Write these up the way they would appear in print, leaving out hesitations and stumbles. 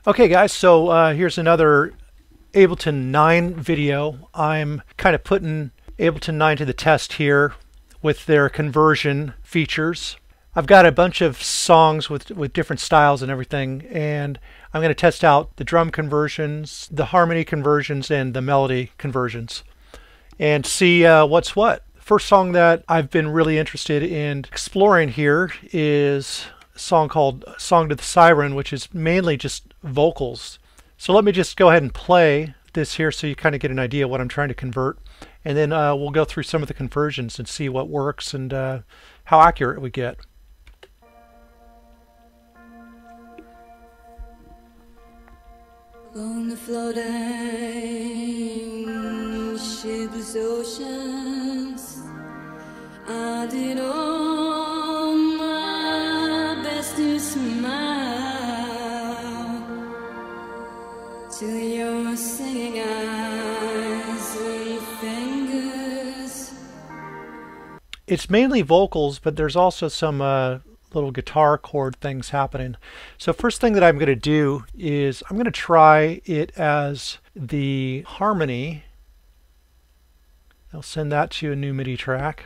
Okay guys, so here's another Ableton 9 video. I'm kind of putting Ableton 9 to the test here with their conversion features. I've got a bunch of songs with different styles and everything, and I'm going to test out the drum conversions, the harmony conversions, and the melody conversions and see what's what. First song that I've been really interested in exploring here is a song called Song to the Siren, which is mainly just vocals. So let me just go ahead and play this here so you kind of get an idea what I'm trying to convert. And then we'll go through some of the conversions and see what works and how accurate we get. On the floating shipless oceans, I did all my best to smile to your singing eyes and fingers. It's mainly vocals, but there's also some little guitar chord things happening. So first thing that I'm going to do is I'm going to try it as the harmony. I'll send that to a new MIDI track.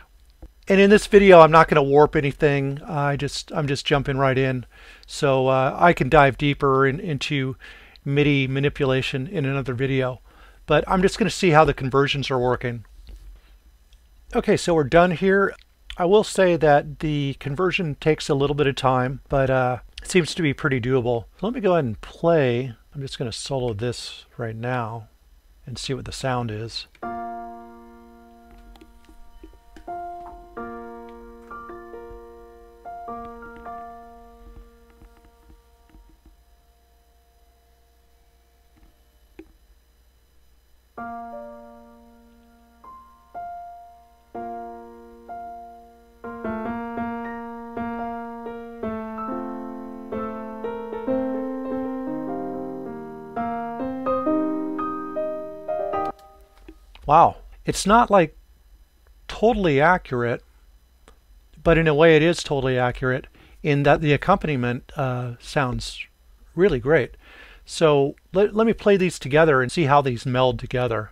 And in this video I'm not going to warp anything. I'm just jumping right in. So I can dive deeper into MIDI manipulation in another video. But I'm just going to see how the conversions are working. Okay, so we're done here. I will say that the conversion takes a little bit of time, but it seems to be pretty doable. So let me go ahead and play. I'm just going to solo this right now and see what the sound is. Wow, it's not like totally accurate, but in a way it is totally accurate in that the accompaniment sounds really great. So let me play these together and see how these meld together.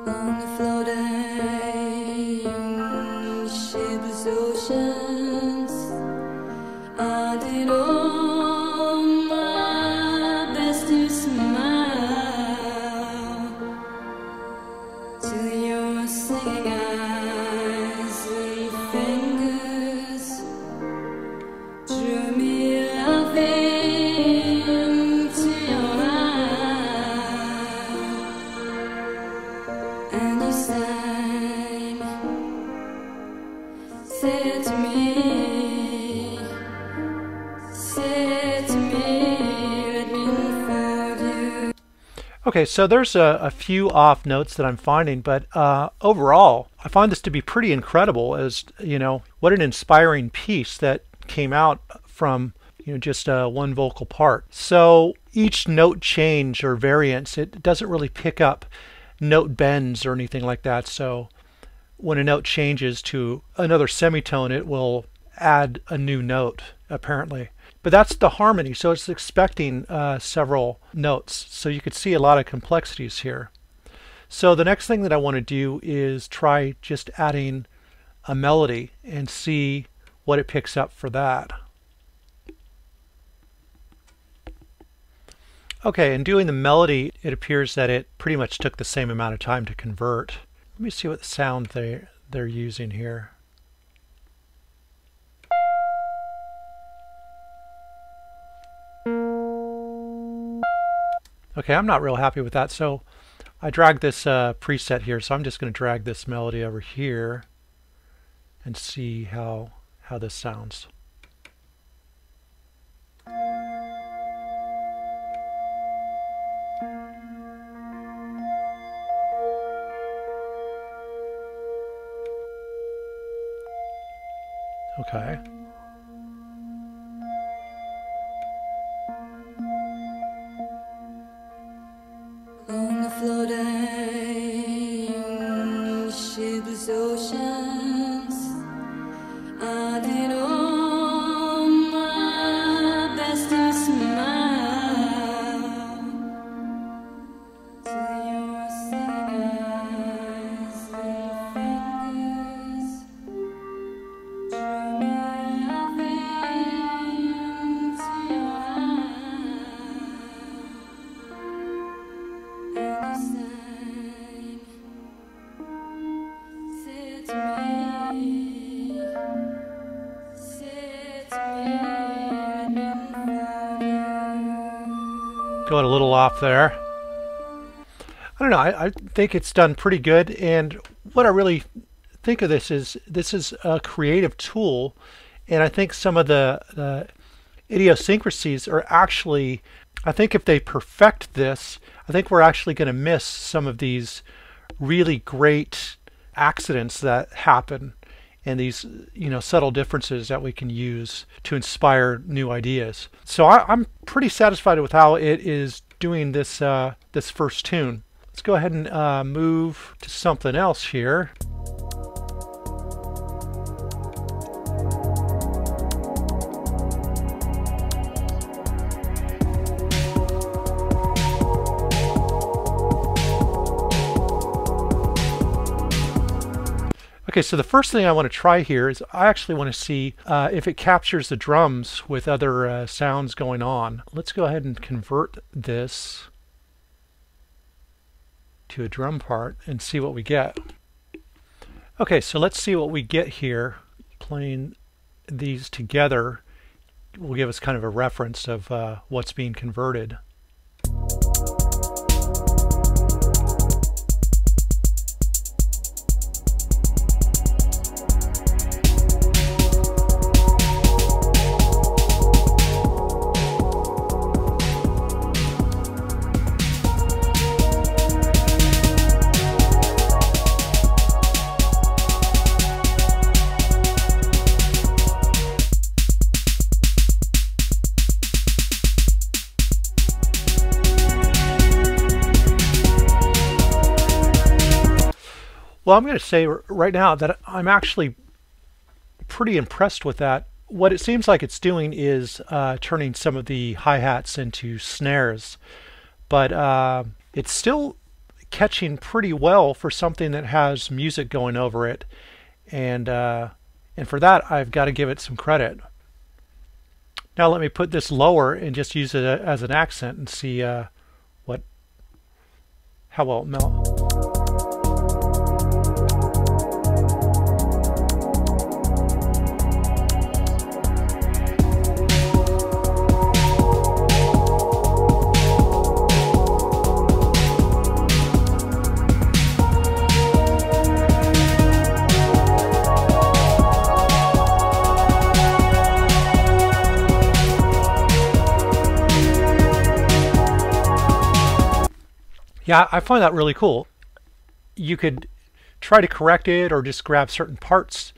On the floating shipless oceans, I did all my best to smile to your singing eyes and fingers drew me laughing to your eyes. And you sang, said to me, let me unfold you. Okay, so there's a few off notes that I'm finding, but overall, I find this to be pretty incredible. As you know, what an inspiring piece that came out from just one vocal part. So each note change or variance, it doesn't really pick up note bends or anything like that. So when a note changes to another semitone, it will add a new note apparently. But that's the harmony, so it's expecting several notes. So you could see a lot of complexities here. So the next thing that I want to do is try just adding a melody and see what it picks up for that. Okay, in doing the melody, it appears that it pretty much took the same amount of time to convert. Let me see what sound they're using here. Okay, I'm not real happy with that, so I dragged this preset here, so I'm just going to drag this melody over here and see how this sounds. Okay. did all my best to smile to your thin eyes and fingers drew me up into your eyes, and you said to me, Going a little off there. I don't know, I think it's done pretty good, and what I really think of this is a creative tool, and I think some of the idiosyncrasies are actually, I think if they perfect this, I think we're actually going to miss some of these really great accidents that happen and these, you know, subtle differences that we can use to inspire new ideas. So I'm pretty satisfied with how it is doing this this first tune. Let's go ahead and move to something else here. Okay, so the first thing I want to try here is I actually want to see if it captures the drums with other sounds going on. Let's go ahead and convert this to a drum part and see what we get. Okay, so let's see what we get here. Playing these together will give us kind of a reference of what's being converted. Well, I'm going to say right now that I'm actually pretty impressed with that. What it seems like it's doing is turning some of the hi-hats into snares, but it's still catching pretty well for something that has music going over it, and for that I've got to give it some credit. Now let me put this lower and just use it as an accent and see how well it melts. Yeah, I find that really cool. You could try to correct it or just grab certain parts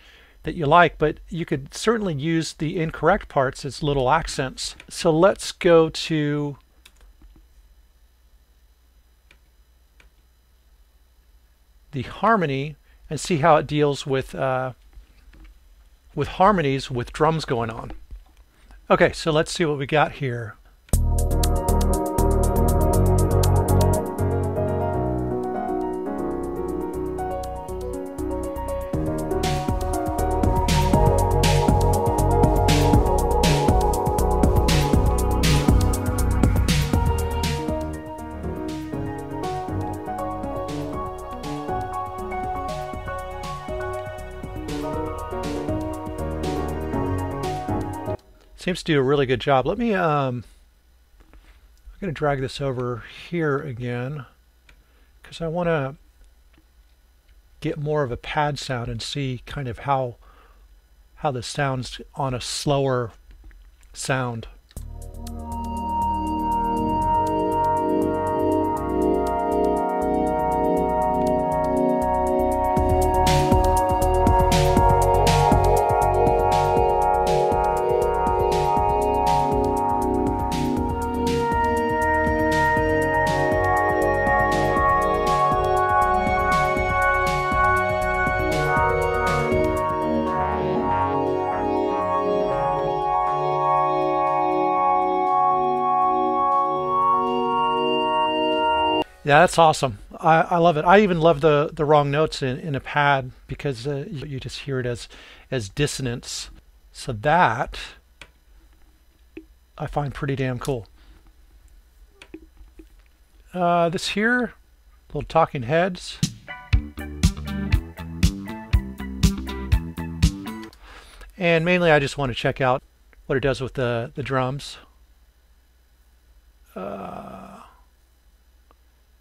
that you like, but you could certainly use the incorrect parts as little accents. So let's go to the harmony and see how it deals with harmonies with drums going on. Okay, so let's see what we got here. Seems to do a really good job. Let me I'm going to drag this over here again because I want to get more of a pad sound and see kind of how this sounds on a slower sound. Yeah, that's awesome. I love it. I even love the wrong notes in a pad because you just hear it as dissonance. So that I find pretty damn cool. This here, little talking heads. And mainly I just want to check out what it does with the drums.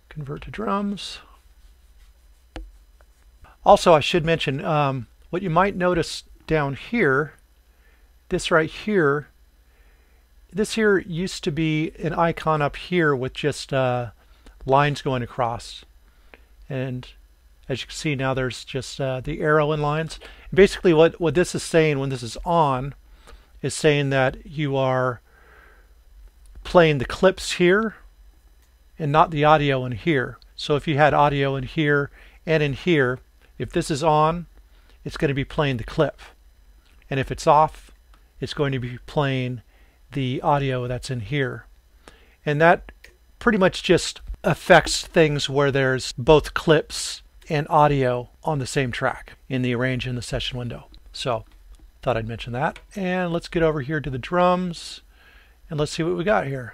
Convert to drums. Also, I should mention what you might notice down here, this right here, this here used to be an icon up here with just lines going across. And as you can see now, there's just the arrow and lines. Basically what this is saying when this is on is saying that you are playing the clips here and not the audio in here. So if you had audio in here and in here, if this is on, it's going to be playing the clip. And if it's off, it's going to be playing the audio that's in here. And that pretty much just affects things where there's both clips and audio on the same track in the arrange in the session window. So thought I'd mention that. And let's get over here to the drums and let's see what we got here.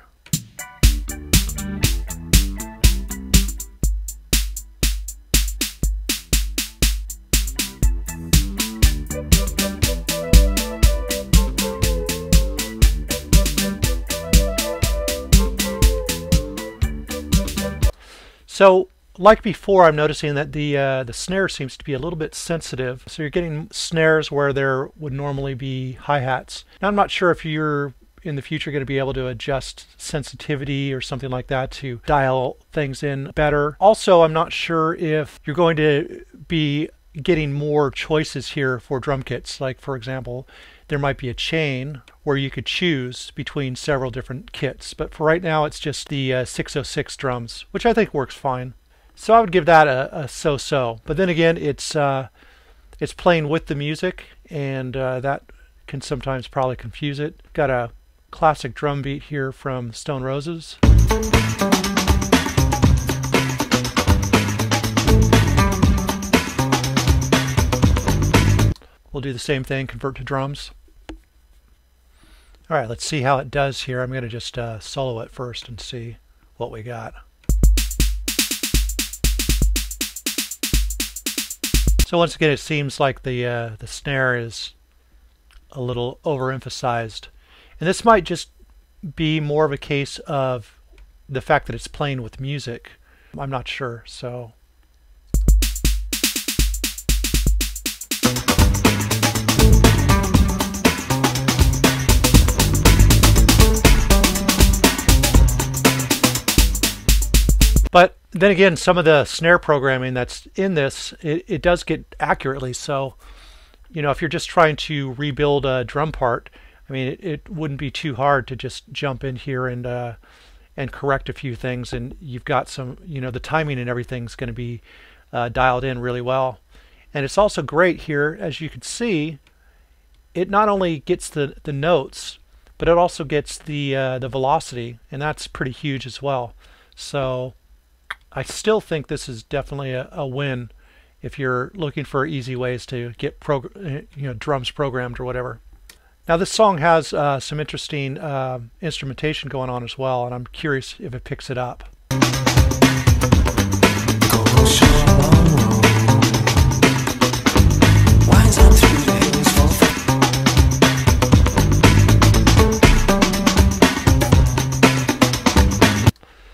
So, like before, I'm noticing that the snare seems to be a little bit sensitive. So you're getting snares where there would normally be hi-hats. Now, I'm not sure if you're in the future going to be able to adjust sensitivity or something like that to dial things in better. Also, I'm not sure if you're going to be getting more choices here for drum kits. Like, for example, there might be a chain where you could choose between several different kits. But for right now, it's just the 606 drums, which I think works fine. So I would give that a so-so. But then again, it's playing with the music, and that can sometimes probably confuse it. Got a classic drum beat here from Stone Roses. We'll do the same thing, convert to drums. All right, let's see how it does here. I'm going to just solo it first and see what we got. So once again, it seems like the snare is a little overemphasized. And this might just be more of a case of the fact that it's playing with music. I'm not sure, so... But then again, some of the snare programming that's in this, it does get accurately. So, you know, if you're just trying to rebuild a drum part, I mean, it wouldn't be too hard to just jump in here and correct a few things, and you've got some, you know, the timing and everything's going to be dialed in really well. And it's also great here, as you can see, it not only gets the notes, but it also gets the velocity, and that's pretty huge as well. So I still think this is definitely a win if you're looking for easy ways to get drums programmed or whatever. Now this song has some interesting instrumentation going on as well, and I'm curious if it picks it up.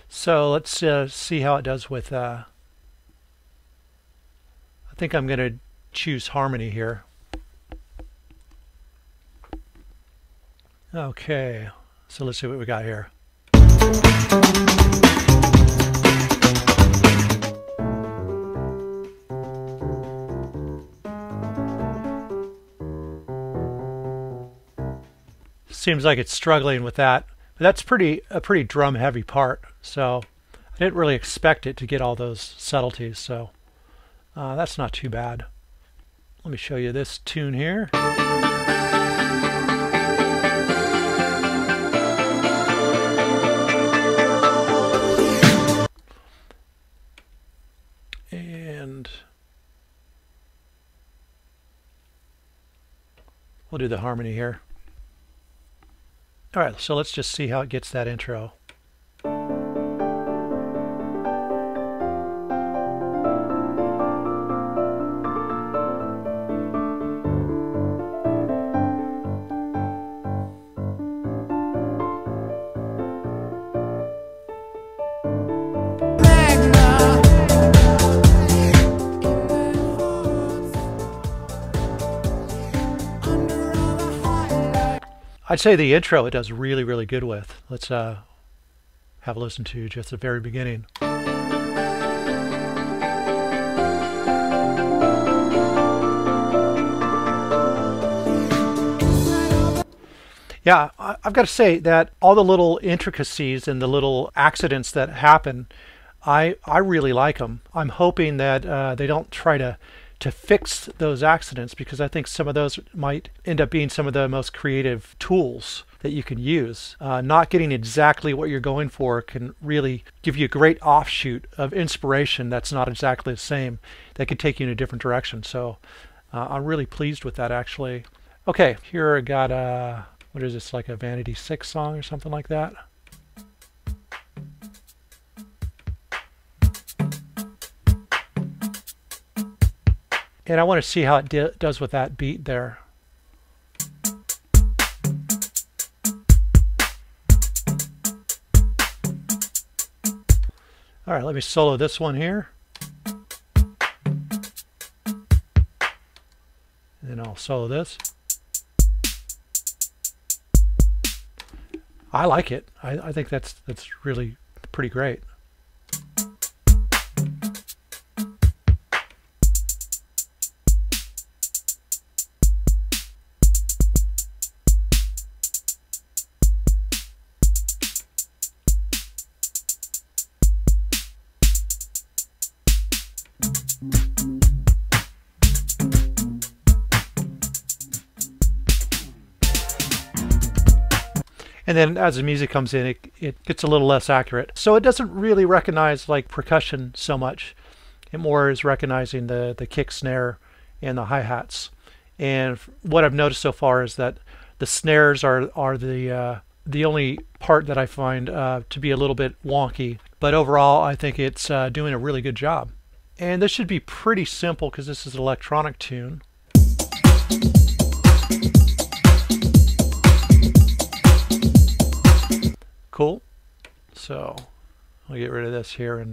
So let's see how it does with, I think I'm going to choose harmony here. Okay, so let's see what we got here. Seems like it's struggling with that. But that's a pretty drum heavy part, so I didn't really expect it to get all those subtleties, so that's not too bad. Let me show you this tune here. We'll do the harmony here. All right, so let's just see how it gets that intro. I'd say the intro it does really, really good with. Let's have a listen to just the very beginning. Yeah, I've got to say that all the little intricacies and the little accidents that happen, I really like them. I'm hoping that they don't try to fix those accidents, because I think some of those might end up being some of the most creative tools that you can use. Not getting exactly what you're going for can really give you a great offshoot of inspiration that's not exactly the same, that could take you in a different direction. So I'm really pleased with that, actually. Okay, here I got a, what is this, like a Vanity 6 song or something like that? And I want to see how it does with that beat there. All right, let me solo this one here. And then I'll solo this. I like it. I think that's really pretty great. And then as the music comes in, it gets a little less accurate. So it doesn't really recognize like percussion so much. It more is recognizing the kick, snare, and the hi-hats. And what I've noticed so far is that the snares are the only part that I find to be a little bit wonky. But overall, I think it's doing a really good job. And this should be pretty simple because this is an electronic tune. Cool. So I'll get rid of this here and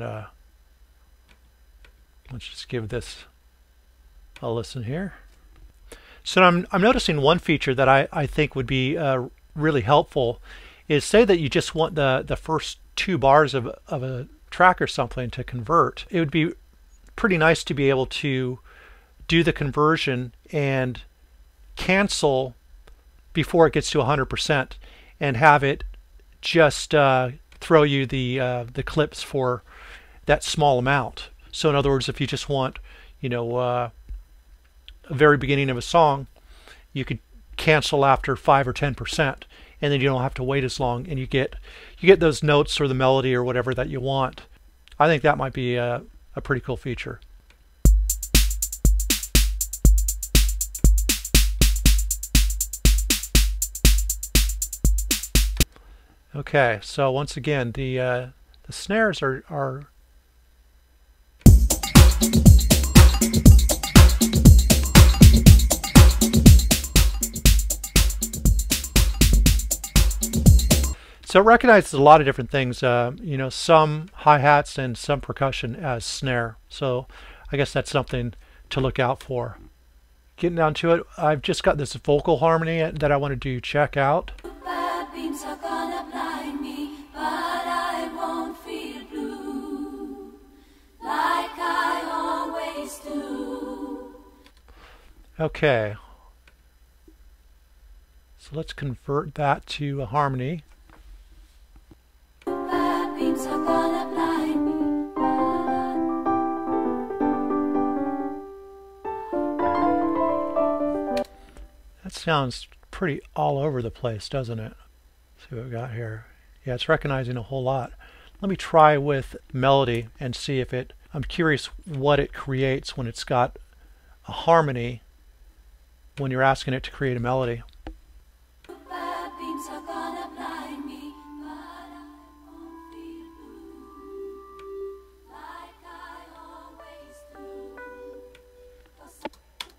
let's just give this a listen here. So I'm noticing one feature that I think would be really helpful is, say that you just want the first 2 bars of a track or something to convert. It would be pretty nice to be able to do the conversion and cancel before it gets to 100% and have it just throw you the clips for that small amount. So in other words, if you just want, you know, a very beginning of a song, you could cancel after 5 or 10%, and then you don't have to wait as long, and you get those notes or the melody or whatever that you want. I think that might be a pretty cool feature. Okay, so once again, the snares are so it recognizes a lot of different things. You know, some hi-hats and some percussion as snare. So I guess that's something to look out for. Getting down to it, I've just got this vocal harmony that I wanted to check out. Beams are gonna blind me, but I won't feel blue like I always do. Okay, so let's convert that to a harmony. Beams are gonna blind me. That sounds pretty all over the place, doesn't it? See what we got here. Yeah, it's recognizing a whole lot. Let me try with melody and see if I'm curious what it creates when it's got a harmony when you're asking it to create a melody. Bad beams are gonna blind me, but I won't feel blue like I always do. 'Cause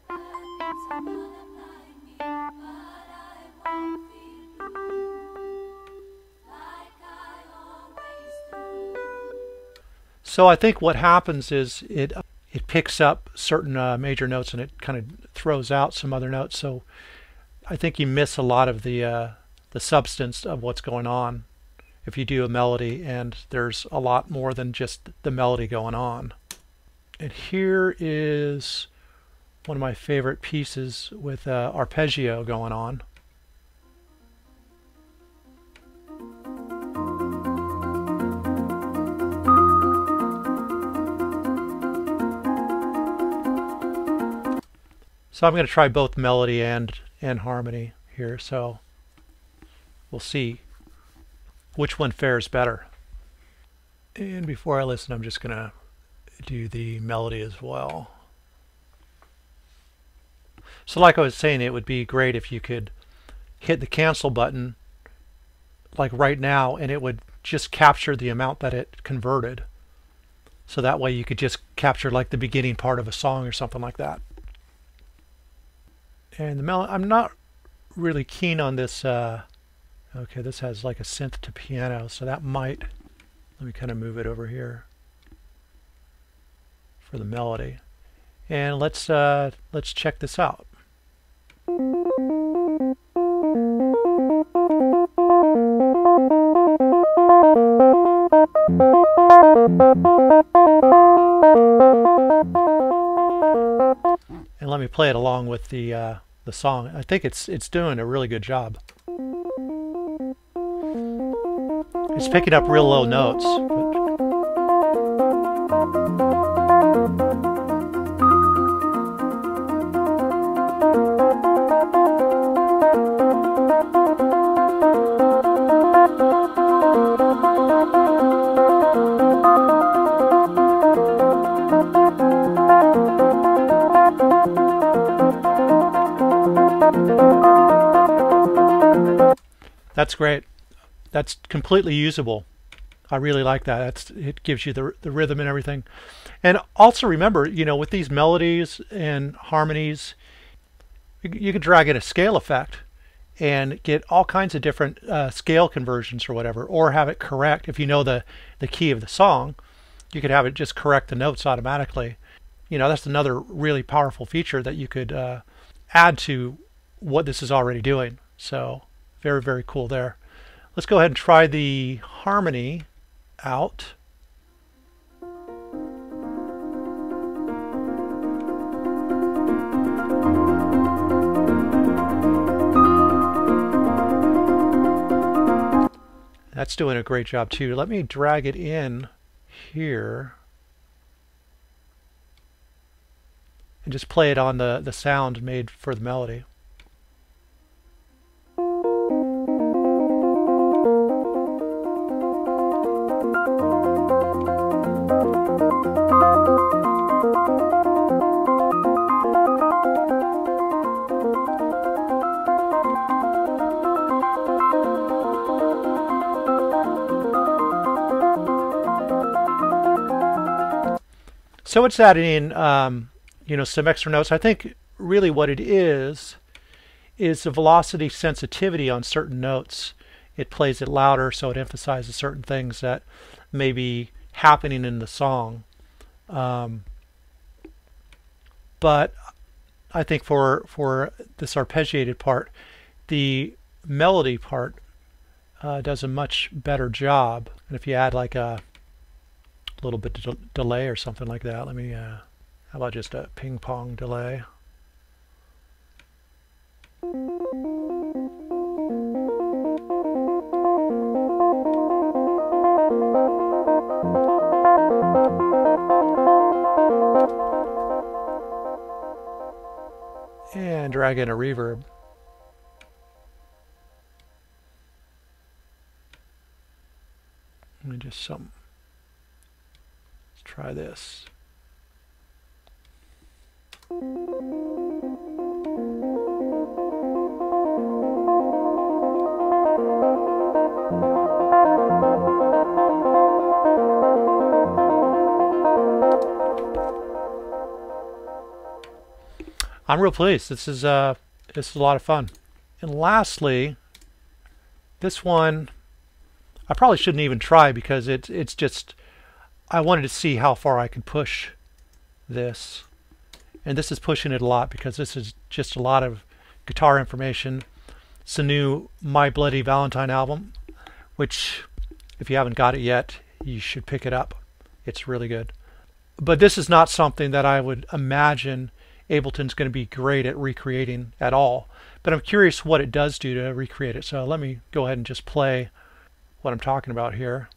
bad beams are gonna blind me, but I won't feel blue like I always do. So I think what happens is it picks up certain major notes and it kind of throws out some other notes. So I think you miss a lot of the substance of what's going on if you do a melody, and there's a lot more than just the melody going on. And here is one of my favorite pieces with arpeggio going on. So I'm going to try both melody and harmony here, so we'll see which one fares better. And before I listen, I'm just going to do the melody as well. So like I was saying, it would be great if you could hit the cancel button like right now and it would just capture the amount that it converted. So that way you could just capture like the beginning part of a song or something like that. And the melody, I'm not really keen on this. Okay, this has like a synth to piano, so that might, let me kind of move it over here for the melody. And let's check this out. And let me play it along with the song. I think it's doing a really good job. It's picking up real low notes. That's great. That's completely usable. I really like that. It gives you the rhythm and everything. And also remember, you know, with these melodies and harmonies, you can drag in a scale effect and get all kinds of different scale conversions or whatever, or have it correct. If you know the key of the song, you could have it just correct the notes automatically. You know, that's another really powerful feature that you could add to what this is already doing. So very, very cool there. Let's go ahead and try the harmony out. That's doing a great job too. Let me drag it in here and just play it on the sound made for the melody. So it's adding in, you know, some extra notes. I think really what it is the velocity sensitivity on certain notes. It plays it louder, so it emphasizes certain things that may be happening in the song. But I think for this arpeggiated part, the melody part does a much better job. And if you add like a little bit of delay or something like that, let me, how about just a ping pong delay? And drag in a reverb. Let me just let's try this. I'm real pleased. This is a lot of fun. And lastly, this one I probably shouldn't even try because it's just I wanted to see how far I could push this. And this is pushing it a lot because this is just a lot of guitar information. It's a new My Bloody Valentine album, which if you haven't got it yet, you should pick it up. It's really good. But this is not something that I would imagine Ableton's going to be great at recreating at all. But I'm curious what it does do to recreate it. So let me go ahead and just play what I'm talking about here.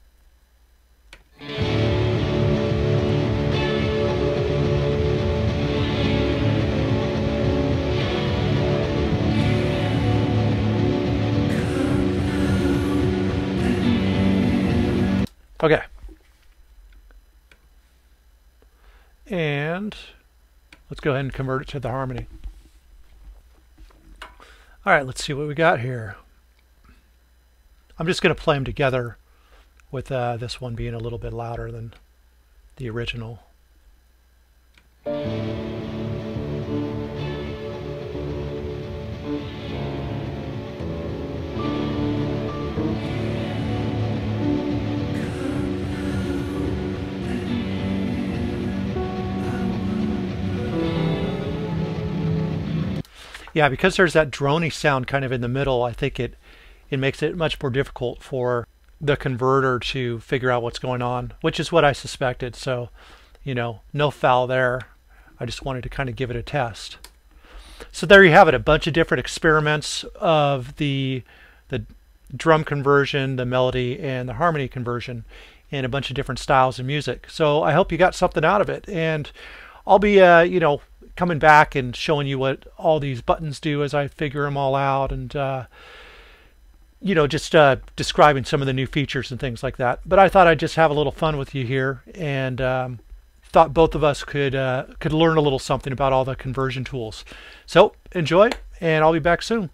Okay. And let's go ahead and convert it to the harmony. All right, let's see what we got here. I'm just going to play them together with this one being a little bit louder than the original. Yeah, because there's that droney sound kind of in the middle, I think it makes it much more difficult for the converter to figure out what's going on, which is what I suspected. So, you know, no foul there. I just wanted to kind of give it a test. So there you have it, a bunch of different experiments of the drum conversion, the melody, and the harmony conversion in a bunch of different styles of music. So I hope you got something out of it. And I'll be, you know, coming back and showing you what all these buttons do as I figure them all out, and you know, just describing some of the new features and things like that. But I thought I'd just have a little fun with you here, and thought both of us could learn a little something about all the conversion tools. So enjoy, and I'll be back soon.